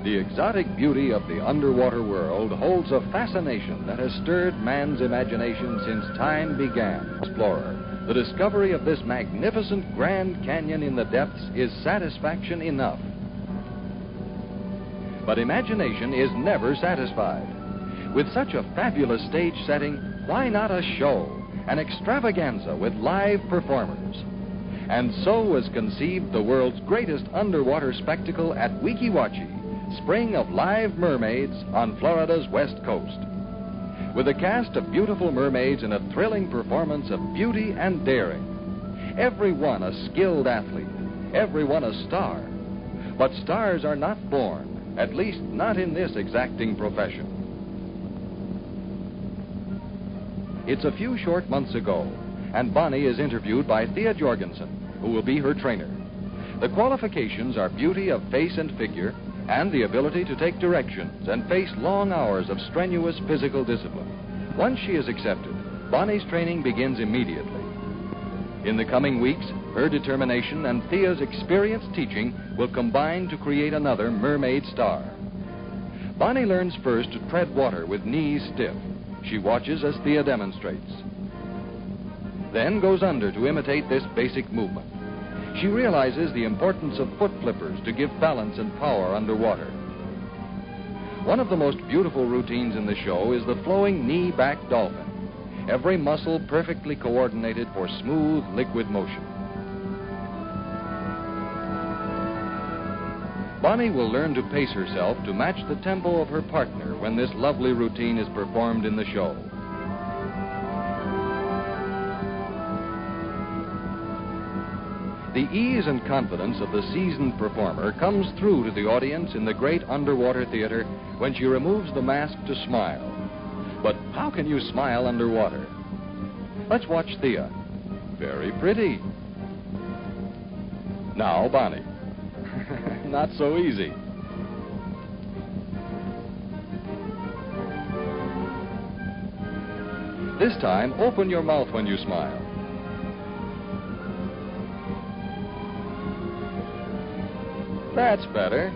The exotic beauty of the underwater world holds a fascination that has stirred man's imagination since time began. Explorer, the discovery of this magnificent Grand Canyon in the depths is satisfaction enough. But imagination is never satisfied. With such a fabulous stage setting, why not a show, an extravaganza with live performers? And so was conceived the world's greatest underwater spectacle at Weeki Wachee, Spring of Live Mermaids on Florida's west coast. With a cast of beautiful mermaids in a thrilling performance of beauty and daring. Every one a skilled athlete, every one a star. But stars are not born, at least not in this exacting profession. It's a few short months ago, and Bonnie is interviewed by Thea Jorgensen, who will be her trainer. The qualifications are beauty of face and figure, and the ability to take directions and face long hours of strenuous physical discipline. Once she is accepted, Bonnie's training begins immediately. In the coming weeks, her determination and Thea's experienced teaching will combine to create another mermaid star. Bonnie learns first to tread water with knees stiff. She watches as Thea demonstrates. Then goes under to imitate this basic movement. She realizes the importance of foot flippers to give balance and power underwater. One of the most beautiful routines in the show is the flowing knee-back dolphin. Every muscle perfectly coordinated for smooth, liquid motion. Bonnie will learn to pace herself to match the tempo of her partner when this lovely routine is performed in the show. The ease and confidence of the seasoned performer comes through to the audience in the great underwater theater when she removes the mask to smile. But how can you smile underwater? Let's watch Thea. Very pretty. Now, Bonnie. Not so easy. This time, open your mouth when you smile. That's better.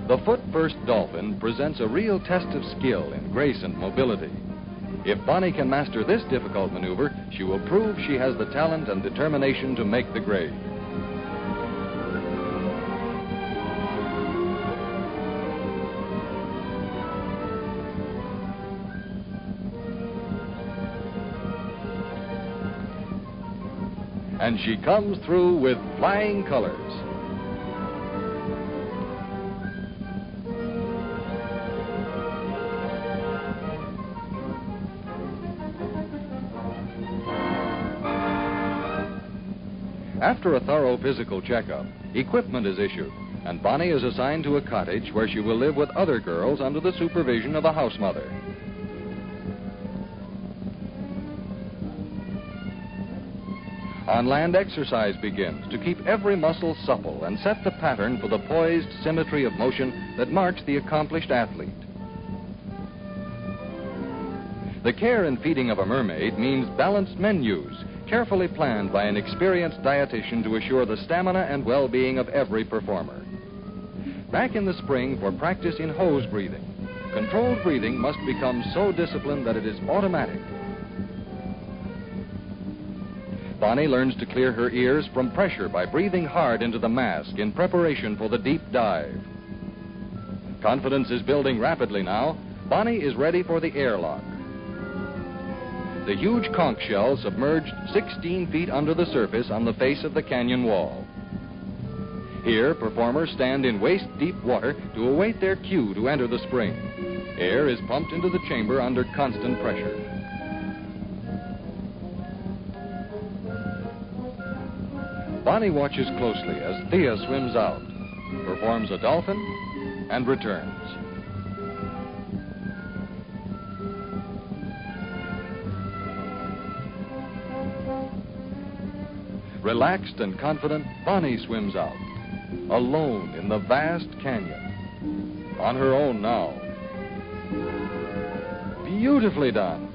The foot-first dolphin presents a real test of skill in grace and mobility. If Bonnie can master this difficult maneuver, she will prove she has the talent and determination to make the grade. And she comes through with flying colors. After a thorough physical checkup, equipment is issued, and Bonnie is assigned to a cottage where she will live with other girls under the supervision of a house mother. On-land exercise begins to keep every muscle supple and set the pattern for the poised symmetry of motion that marks the accomplished athlete. The care and feeding of a mermaid means balanced menus, carefully planned by an experienced dietitian to assure the stamina and well-being of every performer. Back in the spring for practice in hose breathing. Controlled breathing must become so disciplined that it is automatic. Bonnie learns to clear her ears from pressure by breathing hard into the mask in preparation for the deep dive. Confidence is building rapidly now. Bonnie is ready for the airlock. The huge conch shell submerged 16 feet under the surface on the face of the canyon wall. Here, performers stand in waist-deep water to await their cue to enter the spring. Air is pumped into the chamber under constant pressure. Bonnie watches closely as Thea swims out, performs a dolphin, and returns. Relaxed and confident, Bonnie swims out, alone in the vast canyon. On her own now. Beautifully done.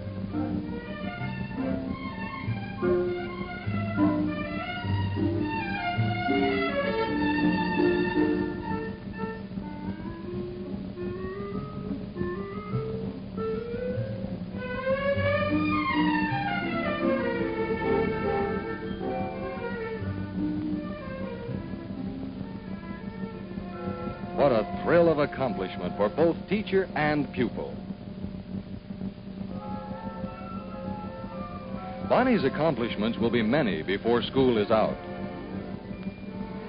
of accomplishment for both teacher and pupil. Bonnie's accomplishments will be many before school is out.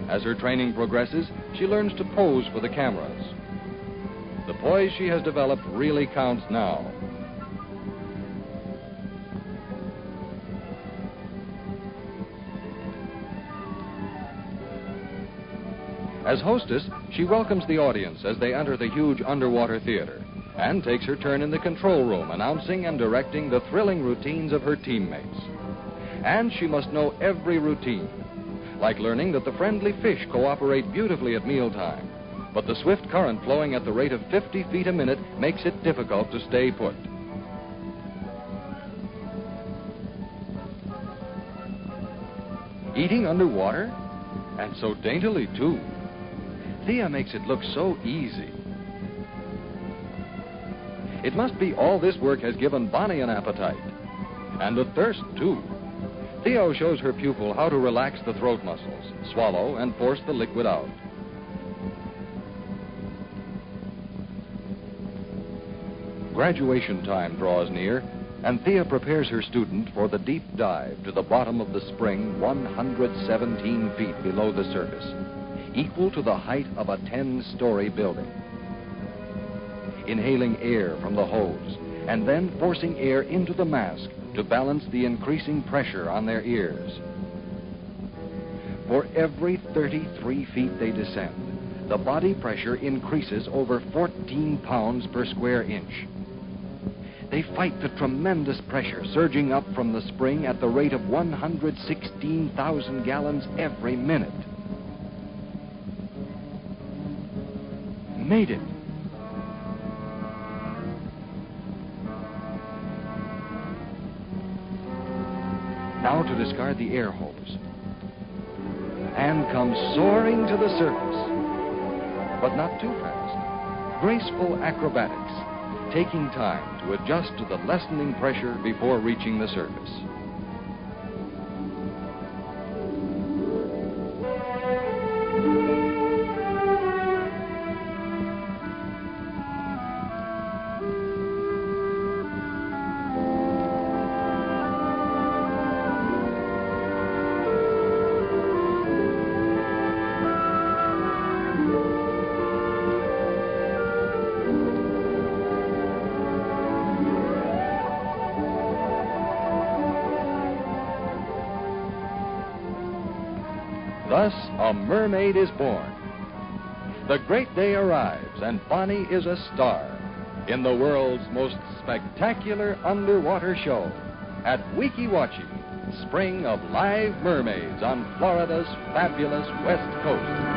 As her training progresses, she learns to pose for the cameras. The poise she has developed really counts now. As hostess, she welcomes the audience as they enter the huge underwater theater and takes her turn in the control room, announcing and directing the thrilling routines of her teammates. And she must know every routine, like learning that the friendly fish cooperate beautifully at mealtime, but the swift current flowing at the rate of 50 feet a minute makes it difficult to stay put. Eating underwater, and so daintily, too. Thea makes it look so easy. It must be all this work has given Bonnie an appetite, and a thirst, too. Theo shows her pupil how to relax the throat muscles, swallow, and force the liquid out. Graduation time draws near, and Thea prepares her student for the deep dive to the bottom of the spring 117 feet below the surface, equal to the height of a 10-story building. Inhaling air from the hose, and then forcing air into the mask to balance the increasing pressure on their ears. For every 33 feet they descend, the body pressure increases over 14 pounds per square inch. They fight the tremendous pressure surging up from the spring at the rate of 116,000 gallons every minute. Made it. Now to discard the air hose. And come soaring to the surface. But not too fast. Graceful acrobatics, taking time to adjust to the lessening pressure before reaching the surface. Thus, a mermaid is born. The great day arrives, and Bonnie is a star in the world's most spectacular underwater show at Weeki Wachee, spring of live mermaids on Florida's fabulous West Coast.